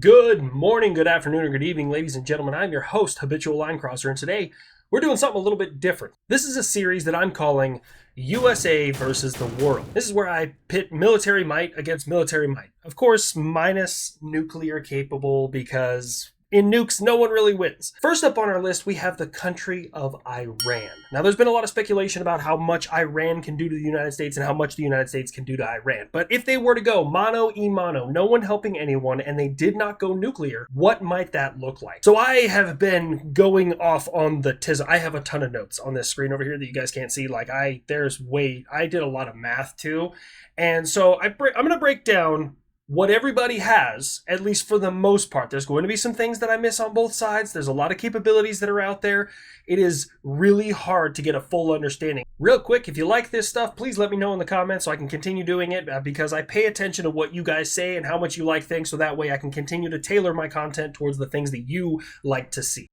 Good morning, good afternoon, or good evening, ladies and gentlemen. I'm your host, Habitual Line Crosser, and today we're doing something a little bit different. This is a series that I'm calling USA versus the World. This is where I pit military might against military might. Of course, minus nuclear capable, because in nukes, no one really wins. First up on our list, we have the country of Iran. Now, there's been a lot of speculation about how much Iran can do to the United States and how much the United States can do to Iran. But if they were to go mano a mano, no one helping anyone, and they did not go nuclear, what might that look like? So I have been going off on the tiz. I have a ton of notes on this screen over here that you guys can't see. I did a lot of math too. And so I'm going to break down what everybody has, at least for the most part. There's going to be some things that I miss on both sides. There's a lot of capabilities that are out there. It is really hard to get a full understanding. Real quick, if you like this stuff, please let me know in the comments so I can continue doing it, because I pay attention to what you guys say and how much you like things, so that way I can continue to tailor my content towards the things that you like to see.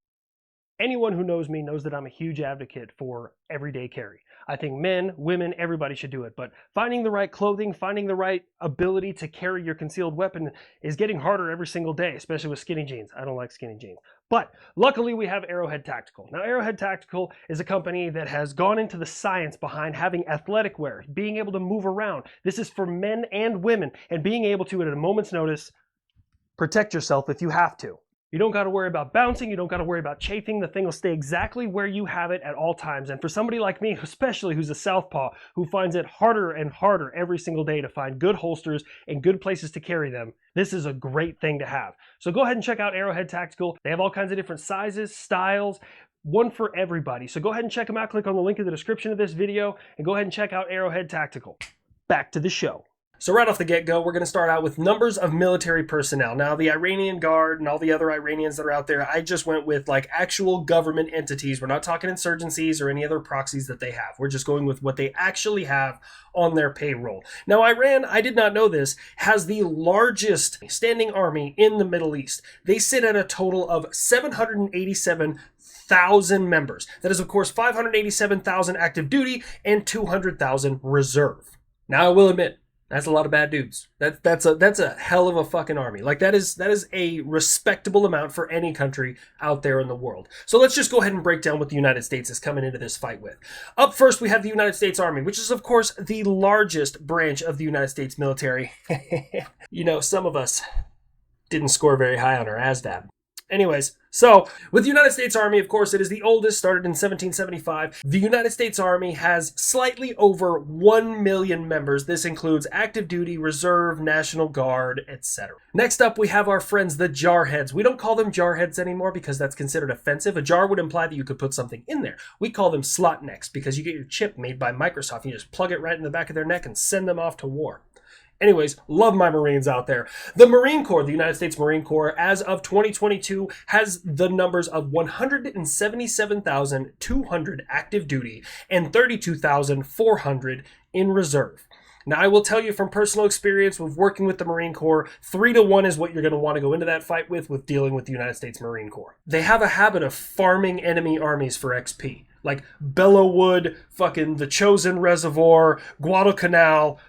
Anyone who knows me knows that I'm a huge advocate for everyday carry. I think men, women, everybody should do it. But finding the right clothing, finding the right ability to carry your concealed weapon is getting harder every single day, especially with skinny jeans. I don't like skinny jeans. But luckily we have Arrowhead Tactical. Now, Arrowhead Tactical is a company that has gone into the science behind having athletic wear, being able to move around. This is for men and women, and being able to, at a moment's notice, protect yourself if you have to. You don't got to worry about bouncing. You don't got to worry about chafing. The thing will stay exactly where you have it at all times. And for somebody like me, especially who's a southpaw, who finds it harder and harder every single day to find good holsters and good places to carry them, this is a great thing to have. So go ahead and check out Arrowhead Tactical. They have all kinds of different sizes, styles, one for everybody. So go ahead and check them out. Click on the link in the description of this video and go ahead and check out Arrowhead Tactical. Back to the show. So right off the get-go, we're going to start out with numbers of military personnel. Now, the Iranian Guard and all the other Iranians that are out there, I just went with actual government entities. We're not talking insurgencies or any other proxies that they have. We're just going with what they actually have on their payroll. Now, Iran, I did not know this, has the largest standing army in the Middle East. They sit at a total of 787,000 members. That is, of course, 587,000 active duty and 200,000 reserve. Now, I will admit, that's a lot of bad dudes. That's a hell of a fucking army. That is a respectable amount for any country out there in the world. So let's just go ahead and break down what the United States is coming into this fight with. Up first, we have the United States Army, which is, of course, the largest branch of the United States military. You know, some of us didn't score very high on our ASVAB. Anyways, so with the United States Army, of course, it is the oldest, started in 1775. The United States Army has slightly over 1 million members. This includes active duty, reserve, National Guard, etc. Next up, we have our friends, the Jarheads. We don't call them Jarheads anymore because that's considered offensive. A jar would imply that you could put something in there. We call them slot necks because you get your chip made by Microsoft. You just plug it right in the back of their neck and send them off to war. Anyways, love my Marines out there. The Marine Corps, the United States Marine Corps, as of 2022, has the numbers of 177,200 active duty and 32,400 in reserve. Now, I will tell you from personal experience with working with the Marine Corps, 3-to-1 is what you're going to want to go into that fight with dealing with the United States Marine Corps. They have a habit of farming enemy armies for XP. Like Bellewood, fucking the Chosin Reservoir, Guadalcanal,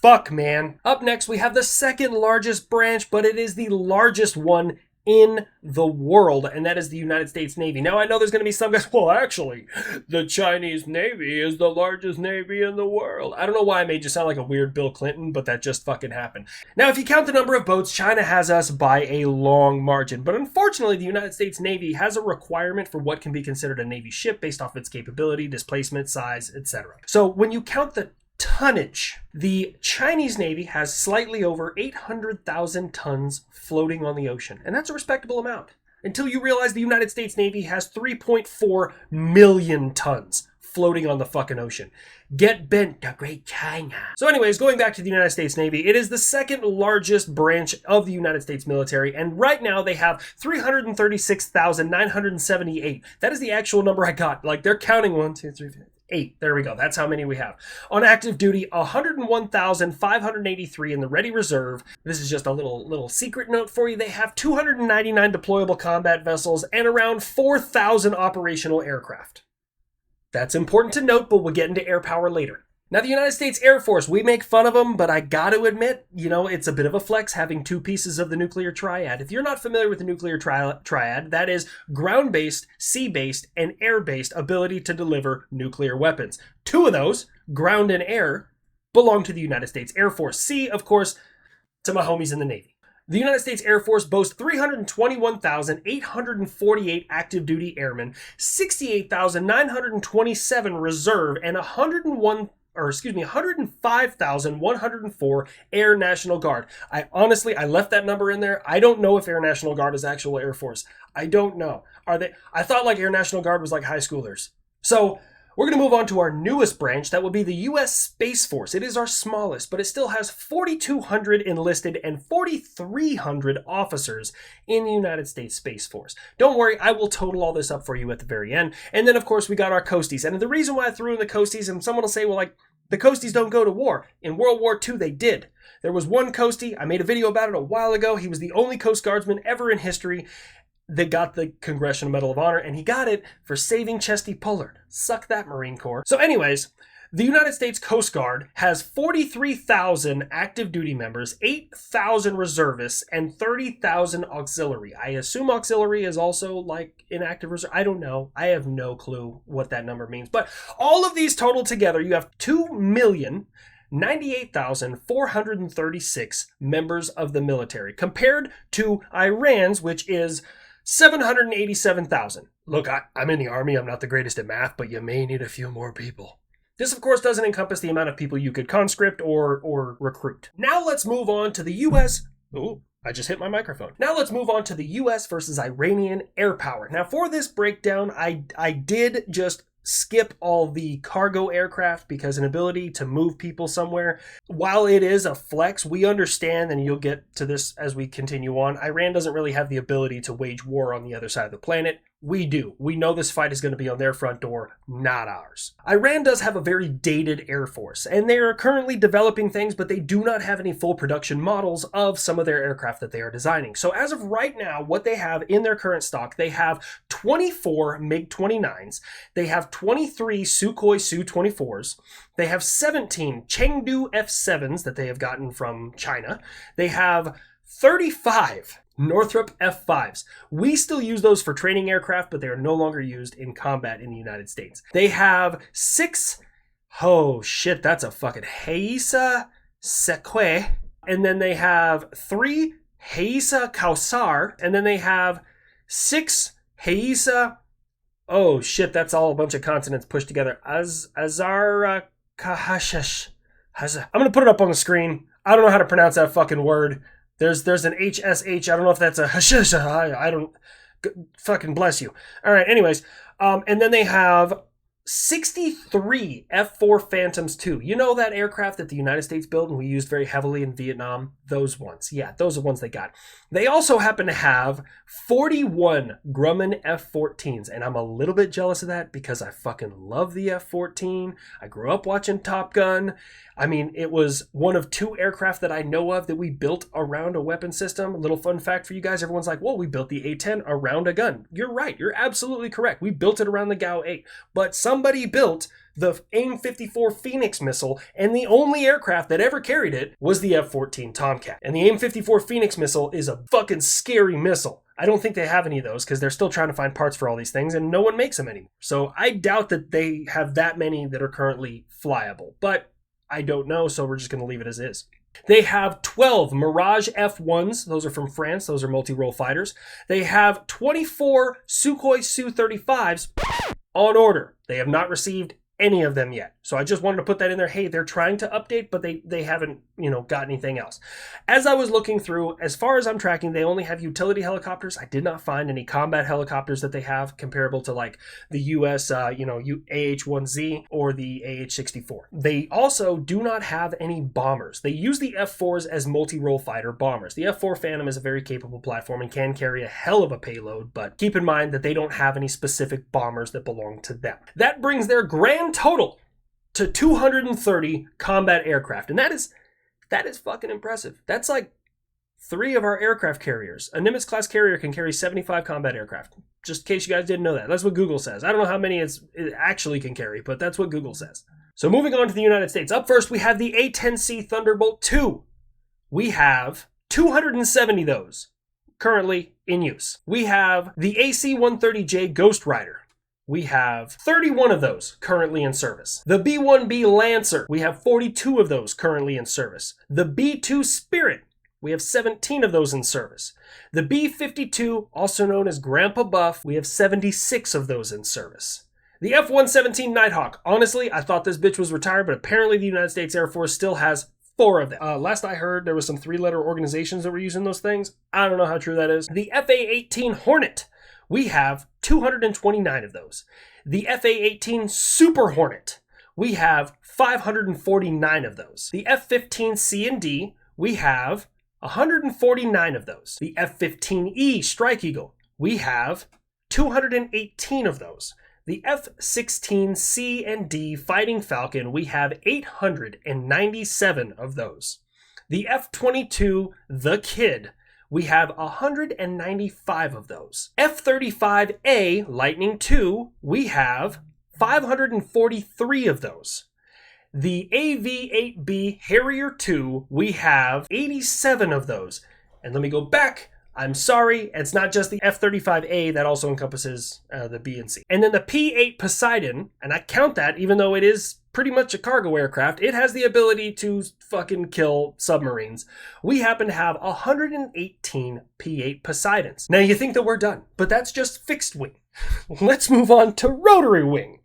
fuck, man. Up next, we have the second largest branch, but it is the largest one in the world, and that is the United States Navy. Now, I know there's going to be some guys, well, actually, the Chinese Navy is the largest Navy in the world. I don't know why I made you sound like a weird Bill Clinton, but that just fucking happened. Now, if you count the number of boats, China has us by a long margin, but unfortunately, the United States Navy has a requirement for what can be considered a Navy ship based off its capability, displacement, size, etc. So when you count the tonnage, the Chinese Navy has slightly over 800,000 tons floating on the ocean, and that's a respectable amount. Until you realize the United States Navy has 3.4 million tons floating on the fucking ocean. Get bent, the Great China. So anyways, going back to the United States Navy, it is the second largest branch of the United States military, and right now they have 336,978. That is the actual number I got. They're counting 1, 2, 3, 4. 8. There we go. That's how many we have. On active duty, 101,583 in the ready reserve. This is just a little secret note for you. They have 299 deployable combat vessels and around 4,000 operational aircraft. That's important to note, but we'll get into air power later. Now, the United States Air Force, we make fun of them, but I gotta admit, it's a bit of a flex having two pieces of the nuclear triad. If you're not familiar with the nuclear triad, that is ground-based, sea-based, and air-based ability to deliver nuclear weapons. Two of those, ground and air, belong to the United States Air Force. Sea, of course, to my homies in the Navy. The United States Air Force boasts 321,848 active duty airmen, 68,927 reserve, and 105,104 Air National Guard. I left that number in there. I don't know if Air National Guard is actual Air Force. I don't know. Are they? I thought like Air National Guard was like high schoolers. So we're going to move on to our newest branch. That will be the U.S. Space Force. It is our smallest, but it still has 4,200 enlisted and 4,300 officers in the United States Space Force. Don't worry, I will total all this up for you at the very end. And then, of course, we got our coasties. And the reason why I threw in the coasties, and someone will say, well, like, the coasties don't go to war. In World War II, they did. There was one coastie. I made a video about it a while ago. He was the only Coast Guardsman ever in history that got the Congressional Medal of Honor, and he got it for saving Chesty Pullard. Suck that, Marine Corps. So anyways, the United States Coast Guard has 43,000 active duty members, 8,000 reservists, and 30,000 auxiliary. I assume auxiliary is also like inactive reserve. I don't know. I have no clue what that number means. But all of these total together, you have 2,098,436 members of the military, compared to Iran's, which is 787,000. Look, I'm in the Army. I'm not the greatest at math, but you may need a few more people. This, of course, doesn't encompass the amount of people you could conscript or recruit. Now let's move on to the U.S. Ooh, I just hit my microphone. Now let's move on to the U.S. versus Iranian air power. Now for this breakdown, I did just skip all the cargo aircraft because an ability to move people somewhere, while it is a flex, we understand, and you'll get to this as we continue on, Iran doesn't really have the ability to wage war on the other side of the planet. We do. We know this fight is going to be on their front door, not ours. Iran does have a very dated air force, and they are currently developing things, but they do not have any full production models of some of their aircraft that they are designing. So as of right now, what they have in their current stock, they have 24 MiG-29s, they have 23 Sukhoi Su-24s, they have 17 Chengdu F-7s that they have gotten from China, they have 35 Northrop F-5s. We still use those for training aircraft, but they are no longer used in combat in the United States. They have 6, oh shit, that's a fucking Heisa Sequoia. And then they have 3 Heisa Kausar. And then they have 6 Heisa, oh shit, that's all a bunch of consonants pushed together. Azara Kahashash. I'm going to put it up on the screen. I don't know how to pronounce that fucking word. There's an HSH. I don't know if that's a hashisha. I don't. Fucking bless you. All right. Anyways, and then they have 63 F-4 Phantoms 2. You know that aircraft that the United States built and we used very heavily in Vietnam? Those ones. Yeah, those are the ones they got. They also happen to have 41 Grumman F-14s, and I'm a little bit jealous of that because I fucking love the F-14. I grew up watching Top Gun. I mean, it was one of 2 aircraft that I know of that we built around a weapon system. A little fun fact for you guys. Everyone's like, well, we built the A-10 around a gun. You're right. You're absolutely correct. We built it around the GAU-8. But somebody built the AIM-54 Phoenix missile, and the only aircraft that ever carried it was the F-14 Tomcat. And the AIM-54 Phoenix missile is a fucking scary missile. I don't think they have any of those because they're still trying to find parts for all these things, and no one makes them anymore. So I doubt that they have that many that are currently flyable. But I don't know, so we're just going to leave it as is. They have 12 Mirage F-1s. Those are from France. Those are multi-role fighters. They have 24 Sukhoi Su-35s on order. They have not received any of them yet. So I just wanted to put that in there. Hey, they're trying to update, but they haven't, got anything else. As I was looking through, as far as I'm tracking, they only have utility helicopters. I did not find any combat helicopters that they have comparable to like the US, AH-1Z or the AH-64. They also do not have any bombers. They use the F-4s as multi-role fighter bombers. The F-4 Phantom is a very capable platform and can carry a hell of a payload, but keep in mind that they don't have any specific bombers that belong to them. That brings their grand total to 230 combat aircraft, and that is fucking impressive. That's like 3 of our aircraft carriers. A Nimitz-class carrier can carry 75 combat aircraft. Just in case you guys didn't know that. That's what Google says. I don't know how many it actually can carry, but that's what Google says. So moving on to the United States. Up first, we have the A-10C Thunderbolt II. We have 270 of those currently in use. We have the AC-130J Ghost Rider. We have 31 of those currently in service. The B-1B Lancer, we have 42 of those currently in service. The B-2 Spirit, we have 17 of those in service. The B-52, also known as Grandpa Buff, we have 76 of those in service. The F-117 Nighthawk, honestly, I thought this bitch was retired, but apparently the United States Air Force still has 4 of them. Last I heard, there was some 3-letter organizations that were using those things. I don't know how true that is. The FA-18 Hornet, we have 229 of those. The FA-18 Super Hornet, we have 549 of those. The F-15 C&D, we have 149 of those. The F-15E Strike Eagle, we have 218 of those. The F-16 C&D Fighting Falcon, we have 897 of those. The F-22 The Kid, we have 195 of those. F-35A Lightning II, we have 543 of those. The AV-8B Harrier II, we have 87 of those. And let me go back. I'm sorry, it's not just the F-35A, that also encompasses the B and C. And then the P-8 Poseidon, and I count that even though it is pretty much a cargo aircraft, it has the ability to fucking kill submarines. We happen to have 118 P-8 Poseidons. Now you think that we're done, but that's just fixed wing. Let's move on to rotary wing.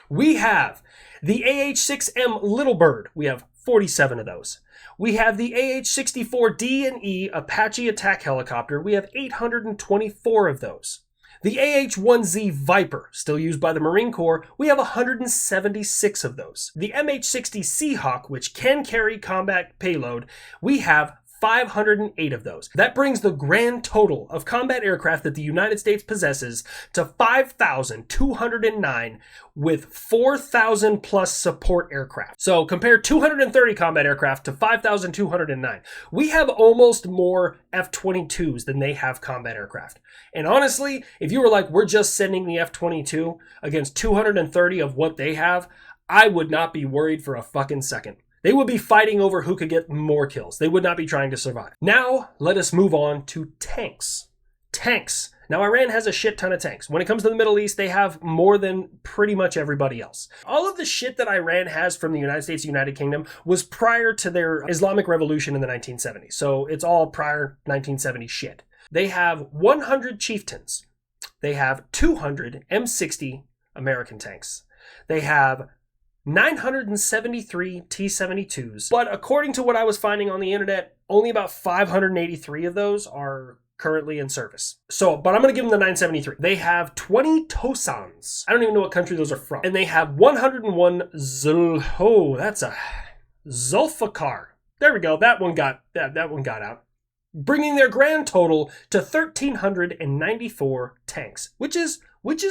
We have the AH-6M Little Bird. We have 47 of those. We have the AH-64D and E Apache attack helicopter. We have 824 of those. The AH-1Z Viper, still used by the Marine Corps, we have 176 of those. The MH-60 Seahawk, which can carry combat payload, we have 508 of those. That brings the grand total of combat aircraft that the United States possesses to 5,209 with 4,000 plus support aircraft. So compare 230 combat aircraft to 5,209. We have almost more F-22s than they have combat aircraft. And honestly, if you were like, we're just sending the F-22 against 230 of what they have, I would not be worried for a fucking second. They would be fighting over who could get more kills. They would not be trying to survive. Now, let us move on to tanks. Tanks. Now, Iran has a shit ton of tanks. When it comes to the Middle East, they have more than pretty much everybody else. All of the shit that Iran has from the United States, United Kingdom, was prior to their Islamic Revolution in the 1970s. So it's all prior 1970 shit. They have 100 Chieftains. They have 200 M60 American tanks. They have 973 T-72s, but according to what I was finding on the internet, only about 583 of those are currently in service. But I'm going to give them the 973. They have 20 Tosans. I don't even know what country those are from. And they have 101 Zulfikar. There we go. That one got out. Bringing their grand total to 1,394 tanks, which is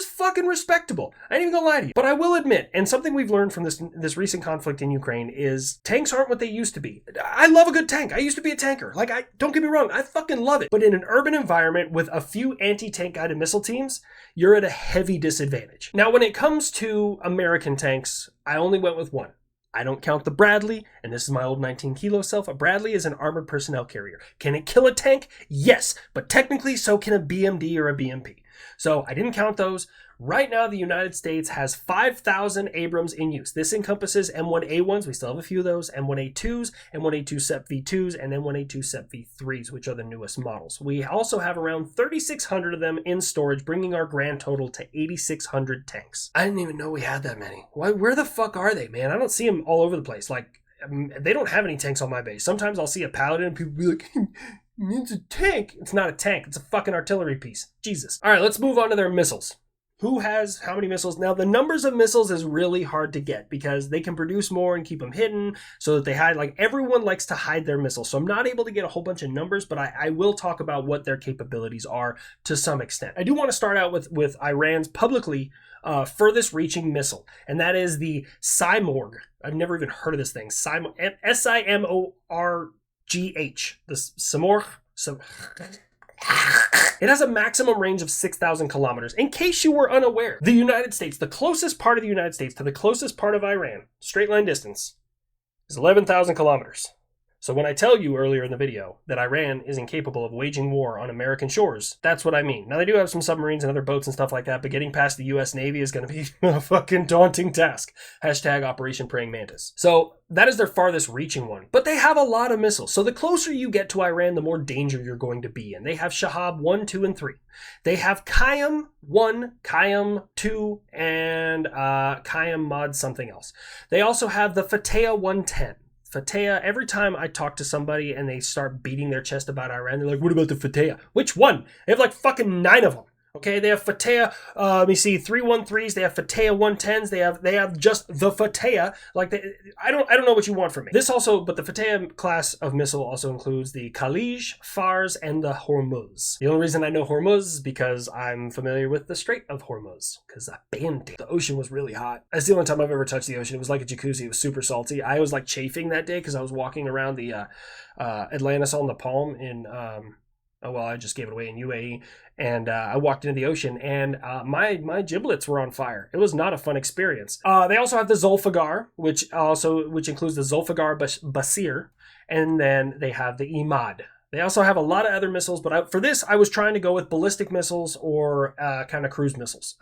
fucking respectable. I ain't even gonna lie to you. But I will admit, and something we've learned from this recent conflict in Ukraine is tanks aren't what they used to be. I love a good tank. I used to be a tanker. Don't get me wrong, I fucking love it. But in an urban environment with a few anti-tank guided missile teams, you're at a heavy disadvantage. Now, when it comes to American tanks, I only went with one. I don't count the Bradley, and this is my old 19 kilo self. A Bradley is an armored personnel carrier. Can it kill a tank? Yes, but technically so can a BMD or a BMP. So I didn't count those. Right now, the United States has 5,000 Abrams in use. This encompasses M1A1s, we still have a few of those, M1A2s, M1A2 SEP V2s, and M1A2 SEP V3s, which are the newest models. We also have around 3,600 of them in storage, bringing our grand total to 8,600 tanks. I didn't even know we had that many. Where the fuck are they, man? I don't see them all over the place. They don't have any tanks on my base. Sometimes I'll see a Paladin and people be like, it's a tank. It's not a tank. It's a fucking artillery piece. Jesus. All right, let's move on to their missiles. Who has how many missiles? Now, the numbers of missiles is really hard to get because they can produce more and keep them hidden so that they hide. Everyone likes to hide their missiles. So I'm not able to get a whole bunch of numbers, but I will talk about what their capabilities are to some extent. I do want to start out with Iran's publicly furthest reaching missile, and that is the Simorgh. I've never even heard of this thing. S-I-M-O-R-G-H. The Simorgh. It has a maximum range of 6,000 kilometers. In case you were unaware, the United States, the closest part of the United States to the closest part of Iran, straight line distance, is 11,000 kilometers. So when I tell you earlier in the video that Iran is incapable of waging war on American shores, that's what I mean. Now, they do have some submarines and other boats and stuff like that, but getting past the U.S. Navy is going to be a fucking daunting task. Hashtag Operation Praying Mantis. So that is their farthest reaching one. But they have a lot of missiles. So the closer you get to Iran, the more danger you're going to be in. They have Shahab 1, 2, and 3. They have Qayyum 1, Qayyum 2, and Qayyum mod something else. They also have the Fateh 110. Fateh, every time I talk to somebody and they start beating their chest about Iran, they're like, what about the Fateh? Which one? They have like fucking 9 of them. Okay, they have Fateh, let me see, 313s, they have Fateh 110s, they have just the Fateh. Like, I don't know what you want from me. This also, but the Fateh class of missile also includes the Khalij, Fars, and the Hormuz. The only reason I know Hormuz is because I'm familiar with the Strait of Hormuz, because the ocean was really hot. That's the only time I've ever touched the ocean. It was like a jacuzzi, it was super salty. I was like chafing that day because I was walking around the Atlantis on the Palm in, I just gave it away in UAE, and I walked into the ocean, and my giblets were on fire. It was not a fun experience. They also have the Zulfiqar, which includes the Zulfiqar Basir, and then they have the Imad. They also have a lot of other missiles, but for this, I was trying to go with ballistic missiles or kind of cruise missiles.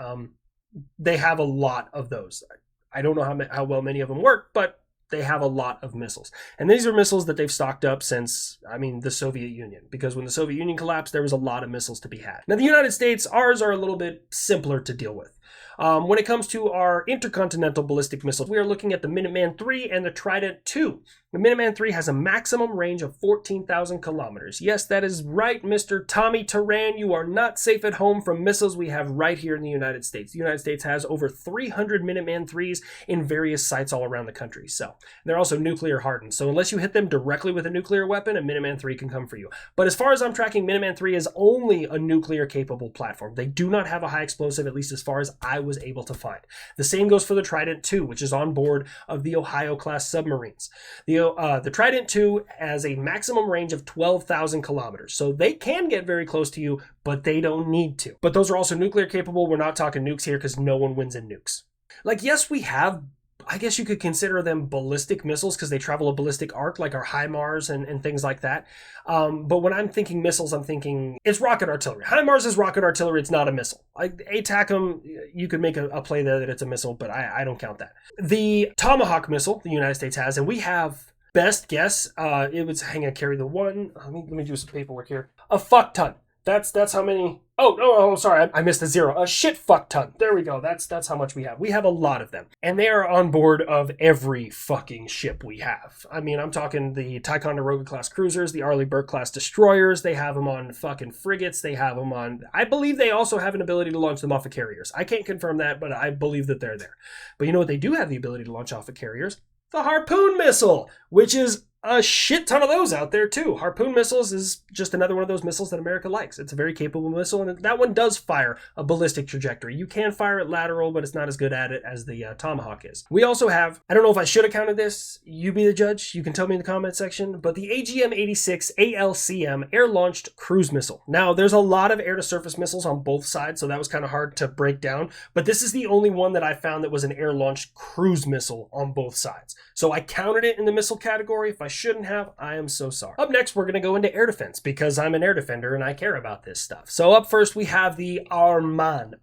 They have a lot of those. I don't know how well many of them work, but they have a lot of missiles. And these are missiles that they've stocked up since, the Soviet Union. Because when the Soviet Union collapsed, there was a lot of missiles to be had. Now, the United States, ours are a little bit simpler to deal with. When it comes to our intercontinental ballistic missiles, we are looking at the Minuteman III and the Trident II. The Minuteman III has a maximum range of 14,000 kilometers. Yes, that is right, Mr. Tommy Turan. You are not safe at home from missiles we have right here in the United States. The United States has over 300 Minuteman IIIs in various sites all around the country. So they're also nuclear hardened. So unless you hit them directly with a nuclear weapon, a Minuteman III can come for you. But as far as I'm tracking, Minuteman III is only a nuclear capable platform. They do not have a high explosive, at least as far as I was able to find. The same goes for the Trident II, which is on board of the Ohio class submarines. The Trident II has a maximum range of 12,000 kilometers, so they can get very close to you, but they don't need to. But those are also nuclear capable. We're not talking nukes here because no one wins in nukes. Like, yes, we have, I guess you could consider them ballistic missiles because they travel a ballistic arc, like our HIMARS and things like that. But when I'm thinking missiles, I'm thinking it's rocket artillery. HIMARS is rocket artillery. It's not a missile. Like ATACMS, you could make a play there that it's a missile, but I don't count that. The Tomahawk missile the United States has, and we have, best guess, it was, carry the one. Let me do some paperwork here. A fuck ton. That's how many. Oh, sorry, I missed a zero. A shit fuck ton. There we go. That's how much we have. We have a lot of them. And they are on board of every fucking ship we have. I'm talking the Ticonderoga class cruisers, the Arleigh Burke class destroyers. They have them on fucking frigates. They have them on, I believe they also have an ability to launch them off of carriers. I can't confirm that, but I believe that they're there. But you know what they do have the ability to launch off of carriers? The Harpoon missile, which is a shit ton of those out there too. Harpoon missiles is just another one of those missiles that America likes. It's a very capable missile, and that one does fire a ballistic trajectory. You can fire it lateral, but it's not as good at it as the Tomahawk is. We also have, I don't know if I should have counted this. You be the judge. You can tell me in the comment section. But the AGM-86 ALCM air-launched cruise missile. Now, there's a lot of air-to-surface missiles on both sides, so that was kind of hard to break down. But this is the only one that I found that was an air-launched cruise missile on both sides. So I counted it in the missile category. If I shouldn't have, I am so sorry. Up next, we're going to go into air defense because I'm an air defender and I care about this stuff. So up first, we have the Arman.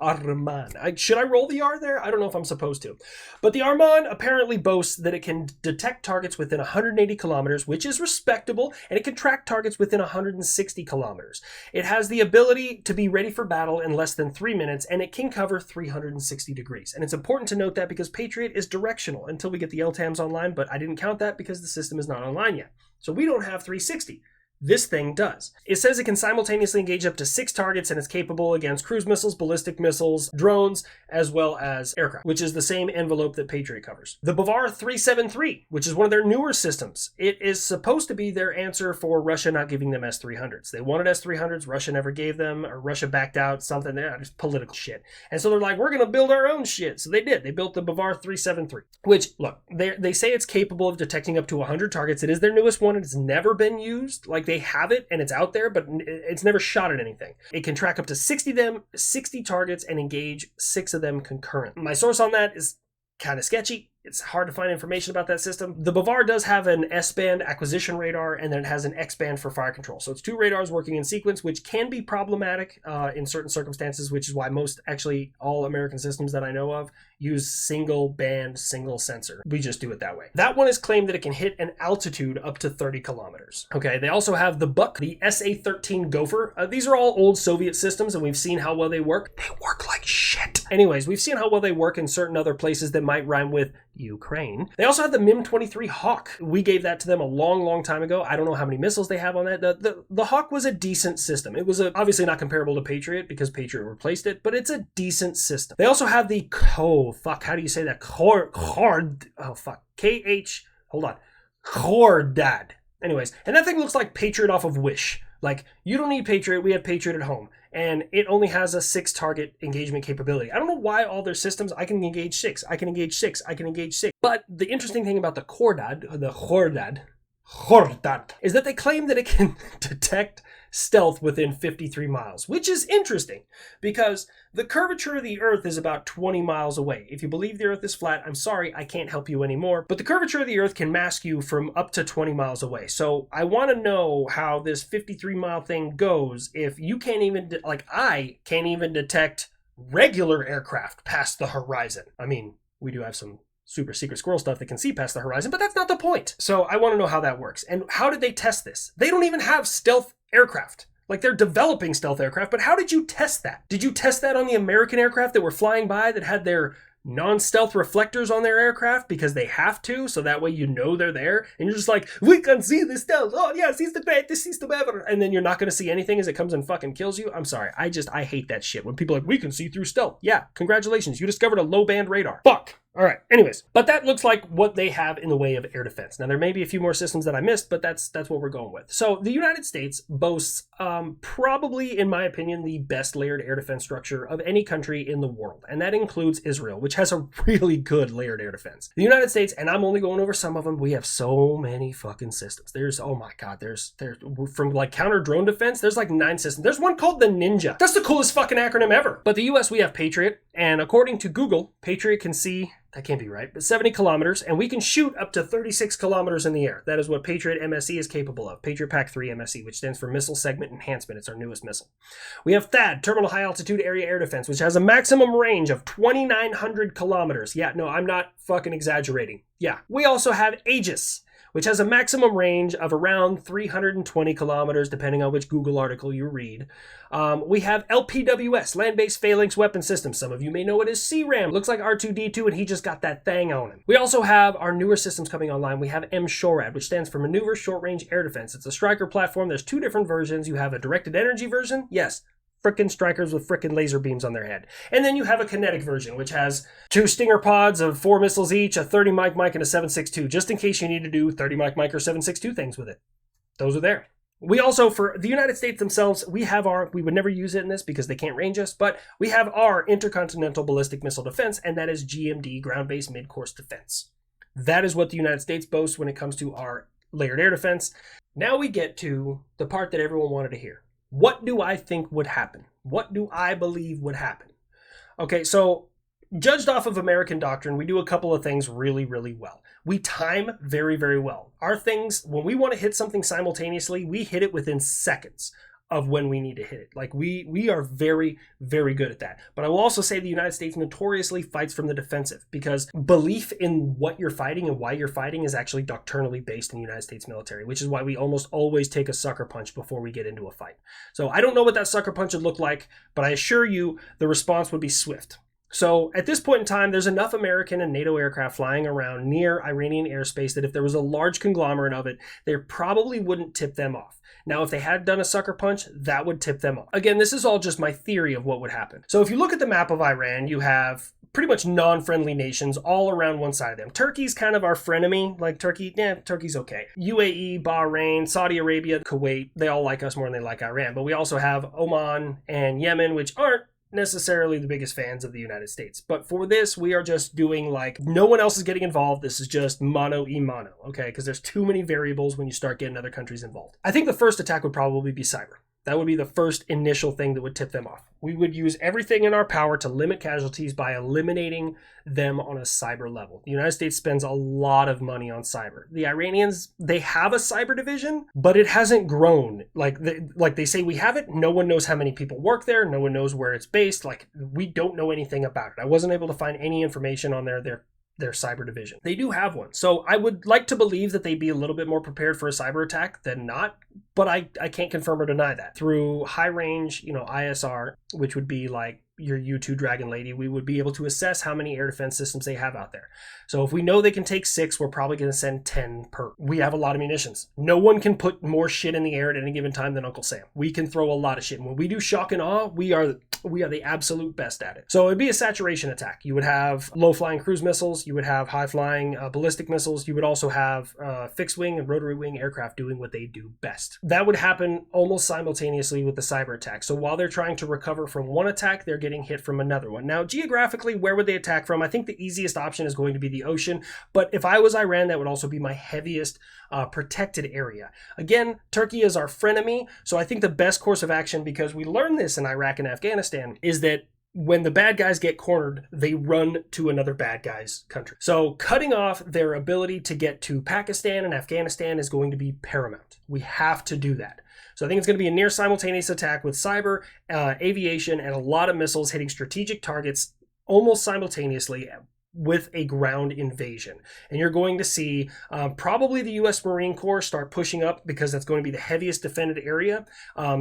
Should I roll the R there? I don't know if I'm supposed to. But the Arman apparently boasts that it can detect targets within 180 kilometers, which is respectable, and it can track targets within 160 kilometers. It has the ability to be ready for battle in less than 3 minutes, and it can cover 360 degrees. And it's important to note that because Patriot is directional until we get the LTAMs online, but I didn't count that because the system is not online yet. So we don't have 360. This thing does. It says it can simultaneously engage up to 6 targets and is capable against cruise missiles, ballistic missiles, drones, as well as aircraft, which is the same envelope that Patriot covers. The Bavar 373, which is one of their newer systems, it is supposed to be their answer for Russia not giving them S-300s. They wanted S-300s, Russia never gave them, or Russia backed out, something, just political shit. And so they're like, we're going to build our own shit. So they did. They built the Bavar 373, which, look, they say it's capable of detecting up to 100 targets. It is their newest one. It's never been used. Like, they have it and it's out there, but it's never shot at anything. It can track up to 60 targets and engage 6 of them concurrent. My source on that is kind of sketchy. It's hard to find information about that system. The Bavar does have an S-band acquisition radar, and then it has an X-band for fire control. So it's 2 radars working in sequence, which can be problematic in certain circumstances, which is why most, actually all American systems that I know of, use single band, single sensor. We just do it that way. That one is claimed that it can hit an altitude up to 30 kilometers. Okay, they also have the Buk, the SA-13 Gopher. These are all old Soviet systems, and we've seen how well they work. They work like shit. Anyways, we've seen how well they work in certain other places that might rhyme with Ukraine. They also have the MIM-23 Hawk. We gave that to them a long time ago. I don't know how many missiles they have on that. The Hawk was a decent system. It was obviously not comparable to Patriot because Patriot replaced it, but it's a decent system. They also have the how do you say that? Khordad. Anyways, and that thing looks like Patriot off of Wish. Like, you don't need Patriot, we have Patriot at home. And it only has a 6 target engagement capability. I don't know why all their systems, I can engage 6, I can engage 6, I can engage 6. But the interesting thing about the Khordad, is that they claim that it can detect stealth within 53 miles, which is interesting because the curvature of the Earth is about 20 miles away. If you believe the Earth is flat, I'm sorry, I can't help you anymore, but the curvature of the Earth can mask you from up to 20 miles away. So I want to know how this 53-mile thing goes if you can't even, I can't even detect regular aircraft past the horizon. I mean, we do have some super secret squirrel stuff that can see past the horizon, but that's not the point. So I want to know how that works. And how did they test this? They don't even have stealth aircraft. Like, they're developing stealth aircraft, but how did you test that? Did you test that on the American aircraft that were flying by that had their non-stealth reflectors on their aircraft because they have to, so that way you know they're there, and you're just like, we can see the stealth, oh yes, it's the greatest system ever, and then you're not going to see anything as it comes and fucking kills you? I'm sorry, I hate that shit when people are like, we can see through stealth. Yeah, congratulations, you discovered a low-band radar. Fuck. All right, anyways, but that looks like what they have in the way of air defense. Now, there may be a few more systems that I missed, but that's what we're going with. So the United States boasts probably, in my opinion, the best layered air defense structure of any country in the world, and that includes Israel, which has a really good layered air defense. The United States, and I'm only going over some of them, we have so many fucking systems. There's, oh my God, there's from like counter drone defense, there's like 9 systems. There's one called the Ninja. That's the coolest fucking acronym ever. But the US, we have Patriot, and according to Google, Patriot can see, that can't be right, but 70 kilometers, and we can shoot up to 36 kilometers in the air. That is what Patriot MSE is capable of. Patriot PAC-3 MSE, which stands for Missile Segment Enhancement. It's our newest missile. We have THAAD, Terminal High Altitude Area Air Defense, which has a maximum range of 2,900 kilometers. Yeah, no, I'm not fucking exaggerating. Yeah. We also have Aegis, which has a maximum range of around 320 kilometers, depending on which Google article you read. We have LPWS, Land-Based Phalanx Weapon System. Some of you may know it as CRAM. Looks like R2-D2, and he just got that thing on him. We also have our newer systems coming online. We have MSHORAD, which stands for Maneuver Short Range Air Defense. It's a Stryker platform. There's 2 different versions. You have a directed energy version. Yes, frickin' Strikers with frickin' laser beams on their head. And then you have a kinetic version, which has 2 Stinger pods of 4 missiles each, a 30 mic and a 7.62, just in case you need to do 30 mic or 7.62 things with it. Those are there. We also, for the United States themselves, we would never use it in this because they can't range us, but we have our Intercontinental Ballistic Missile Defense, and that is GMD, Ground-Based Mid-Course Defense. That is what the United States boasts when it comes to our layered air defense. Now we get to the part that everyone wanted to hear. What do I think would happen? What do I believe would happen? Okay, so judged off of American doctrine, we do a couple of things really, really well. We time very, very well. Our things, when we want to hit something simultaneously, we hit it within seconds of when we need to hit it. Like, we are very, very good at that. But I will also say the United States notoriously fights from the defensive because belief in what you're fighting and why you're fighting is actually doctrinally based in the United States military, which is why we almost always take a sucker punch before we get into a fight. So I don't know what that sucker punch would look like, but I assure you the response would be swift. So at this point in time, there's enough American and NATO aircraft flying around near Iranian airspace that if there was a large conglomerate of it, they probably wouldn't tip them off. Now, if they had done a sucker punch, that would tip them off. Again, this is all just my theory of what would happen. So if you look at the map of Iran, you have pretty much non-friendly nations all around one side of them. Turkey's kind of our frenemy. Like Turkey, Turkey's okay. UAE, Bahrain, Saudi Arabia, Kuwait, they all like us more than they like Iran. But we also have Oman and Yemen, which aren't necessarily the biggest fans of the United States. But for this, we are just doing like no one else is getting involved. This is just mano y mano, okay? Because there's too many variables when you start getting other countries involved. I think the first attack would probably be cyber. That would be the first initial thing that would tip them off. We would use everything in our power to limit casualties by eliminating them on a cyber level. The United States spends a lot of money on cyber. The Iranians, they have a cyber division, but it hasn't grown. Like they say we have it. No one knows how many people work there. No one knows where it's based. Like, we don't know anything about it. I wasn't able to find any information on their cyber division. They do have one. So I would like to believe that they'd be a little bit more prepared for a cyber attack than not, but I can't confirm or deny that. Through high range, ISR, which would be like your U-2 Dragon Lady, we would be able to assess how many air defense systems they have out there. So if we know they can take 6, we're probably going to send 10 per. We have a lot of munitions. No one can put more shit in the air at any given time than Uncle Sam. We can throw a lot of shit. And when we do shock and awe, we are the absolute best at it. So it'd be a saturation attack. You would have low-flying cruise missiles. You would have high-flying ballistic missiles. You would also have fixed-wing and rotary-wing aircraft doing what they do best. That would happen almost simultaneously with the cyber attack. So while they're trying to recover from one attack, they're getting hit from another one. Now, geographically, where would they attack from? I think the easiest option is going to be the ocean. But if I was Iran, that would also be my heaviest protected area. Again, Turkey is our frenemy. So I think the best course of action, because we learned this in Iraq and Afghanistan, is that when the bad guys get cornered, they run to another bad guy's country. So cutting off their ability to get to Pakistan and Afghanistan is going to be paramount. We have to do that. So I think it's going to be a near simultaneous attack with cyber, aviation, and a lot of missiles hitting strategic targets almost simultaneously with a ground invasion. And you're going to see probably the U.S. Marine Corps start pushing up, because that's going to be the heaviest defended area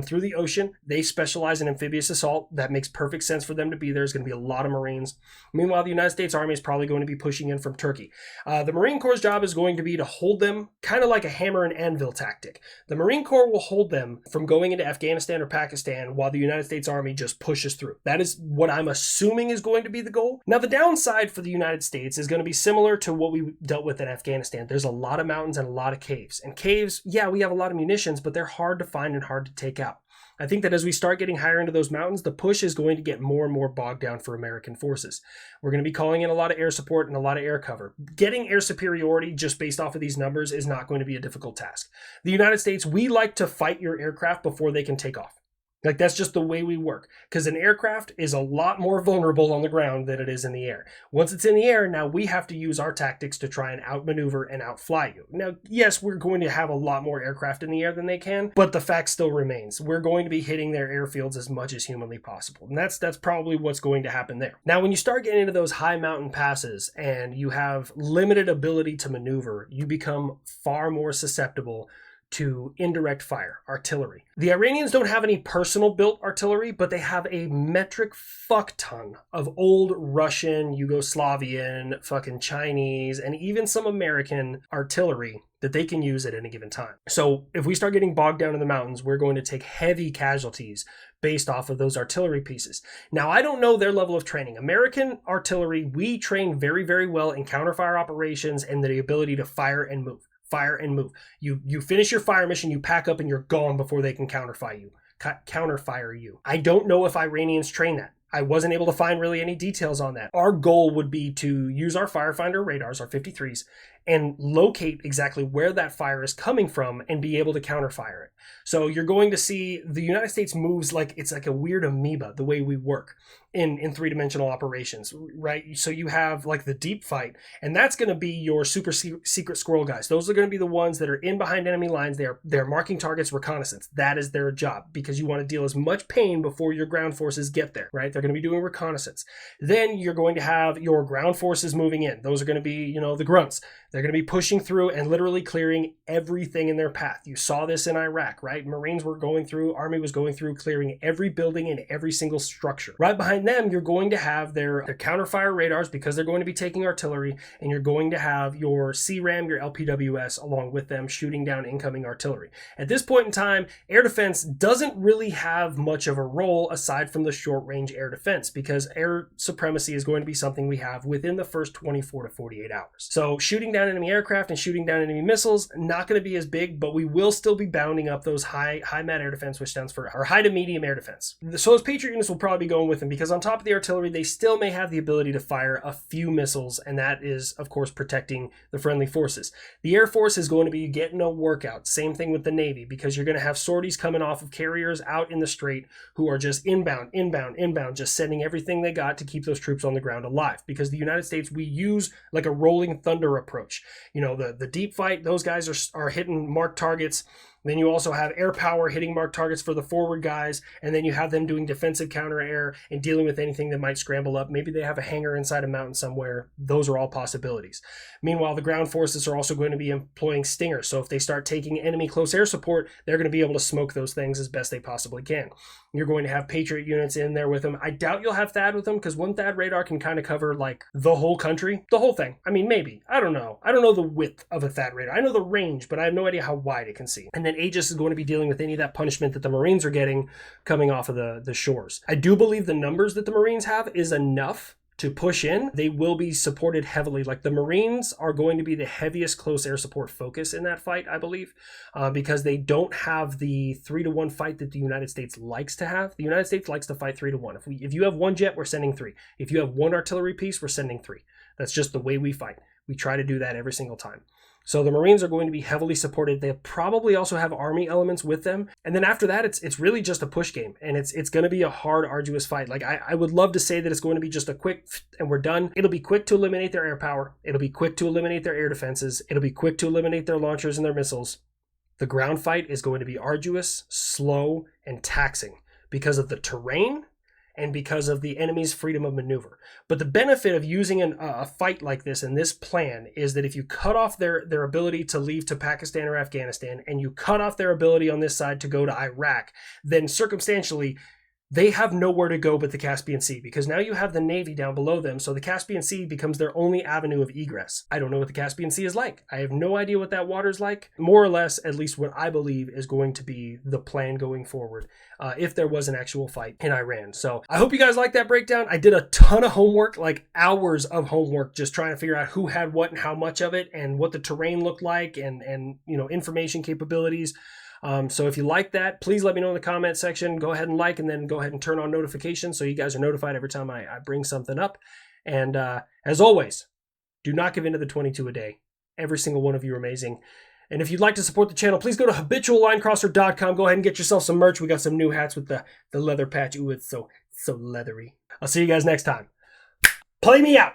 through the ocean. They specialize in amphibious assault. That makes perfect sense for them to be there. There's going to be a lot of Marines. Meanwhile, the United States Army is probably going to be pushing in from Turkey. The Marine Corps' job is going to be to hold them, kind of like a hammer and anvil tactic. The Marine Corps will hold them from going into Afghanistan or Pakistan while the United States Army just pushes through. That is what I'm assuming is going to be the goal. Now, the downside for the United States is going to be similar to what we dealt with in Afghanistan. There's a lot of mountains and a lot of caves. And caves, yeah, we have a lot of munitions, but they're hard to find and hard to take out. I think that as we start getting higher into those mountains, the push is going to get more and more bogged down for American forces. We're going to be calling in a lot of air support and a lot of air cover. Getting air superiority just based off of these numbers is not going to be a difficult task. The United States, we like to fight your aircraft before they can take off. Like, that's just the way we work, because an aircraft is a lot more vulnerable on the ground than it is in the air. Once it's in the air, now we have to use our tactics to try and outmaneuver and outfly you. Now, yes, we're going to have a lot more aircraft in the air than they can, but the fact still remains. We're going to be hitting their airfields as much as humanly possible. And that's probably what's going to happen there. Now, when you start getting into those high mountain passes and you have limited ability to maneuver, you become far more susceptible to indirect fire, artillery. The Iranians don't have any personal built artillery, but they have a metric fuck ton of old Russian, Yugoslavian, fucking Chinese, and even some American artillery that they can use at any given time. So if we start getting bogged down in the mountains, we're going to take heavy casualties based off of those artillery pieces. Now, I don't know their level of training. American artillery, we train very, very well in counterfire operations and the ability to fire and move. Fire and move. You finish your fire mission, you pack up, and you're gone before they can counterfire you. I don't know if Iranians train that. I wasn't able to find really any details on that. Our goal would be to use our Firefinder radars, our 53s, and locate exactly where that fire is coming from and be able to counterfire it. So you're going to see the United States moves like it's like a weird amoeba, the way we work in three-dimensional operations, right? So you have like the deep fight, and that's going to be your super secret squirrel guys. Those are going to be the ones that are in behind enemy lines. They're marking targets, reconnaissance. That is their job, because you want to deal as much pain before your ground forces get there, right? They're going to be doing reconnaissance. Then you're going to have your ground forces moving in. Those are going to be, the grunts. They're going to be pushing through and literally clearing everything in their path. You saw this in Iraq, right? Marines were going through, Army was going through, clearing every building and every single structure. Right behind them, you're going to have their counterfire radars, because they're going to be taking artillery, and you're going to have your CRAM, your LPWS, along with them shooting down incoming artillery. At this point in time, air defense doesn't really have much of a role aside from the short-range air defense, because air supremacy is going to be something we have within the first 24 to 48 hours. So shooting down down enemy aircraft and shooting down enemy missiles, not going to be as big, but we will still be bounding up those high mat air defense, which stands for our high to medium air defense. So those Patriot units will probably be going with them because on top of the artillery, they still may have the ability to fire a few missiles, and that is, of course, protecting the friendly forces. The Air Force is going to be getting a workout. Same thing with the Navy, because you're going to have sorties coming off of carriers out in the Strait who are just inbound, just sending everything they got to keep those troops on the ground alive. Because the United States, we use like a rolling thunder approach. You know, the deep fight, those guys are hitting marked targets. Then you also have air power hitting marked targets for the forward guys, and then you have them doing defensive counter air and dealing with anything that might scramble up. Maybe they have a hangar inside a mountain somewhere. Those are all possibilities. Meanwhile, the ground forces are also going to be employing stingers. So if they start taking enemy close air support, they're going to be able to smoke those things as best they possibly can. You're going to have Patriot units in there with them. I doubt you'll have THAAD with them because one THAAD radar can kind of cover like the whole country, the whole thing. I mean, maybe. I don't know. I don't know the width of a THAAD radar. I know the range, but I have no idea how wide it can see. And then Aegis is going to be dealing with any of that punishment that the Marines are getting coming off of the shores. I do believe the numbers that the Marines have is enough to push in. They will be supported heavily. Like the Marines are going to be the heaviest close air support focus in that fight, I believe, because they don't have the 3-to-1 fight that the United States likes to have. The United States likes to fight 3-to-1. If you have one jet, we're sending 3. If you have one artillery piece, we're sending 3. That's just the way we fight. We try to do that every single time. So the Marines are going to be heavily supported. They probably also have Army elements with them. And then after that, it's really just a push game. And it's going to be a hard, arduous fight. Like I would love to say that it's going to be just a quick and we're done. It'll be quick to eliminate their air power. It'll be quick to eliminate their air defenses. It'll be quick to eliminate their launchers and their missiles. The ground fight is going to be arduous, slow, and taxing because of the terrain and because of the enemy's freedom of maneuver. But the benefit of using a fight like this in this plan is that if you cut off their ability to leave to Pakistan or Afghanistan, and you cut off their ability on this side to go to Iraq, then circumstantially, they have nowhere to go but the Caspian Sea, because now you have the Navy down below them, so the Caspian Sea becomes their only avenue of egress. I don't know what the Caspian Sea is like. I have no idea what that water's like. More or less, at least what I believe is going to be the plan going forward, if there was an actual fight in Iran. So I hope you guys like that breakdown. I did a ton of homework, like hours of homework, just trying to figure out who had what and how much of it, and what the terrain looked like, and you know, information capabilities. So if you like that, please let me know in the comment section. Go ahead and like, and then go ahead and turn on notifications so you guys are notified every time I bring something up. And as always, do not give in to the 22 a day. Every single one of you are amazing. And if you'd like to support the channel, please go to habituallinecrosser.com. Go ahead and get yourself some merch. We got some new hats with the leather patch. Ooh, it's so leathery. I'll see you guys next time. Play me out.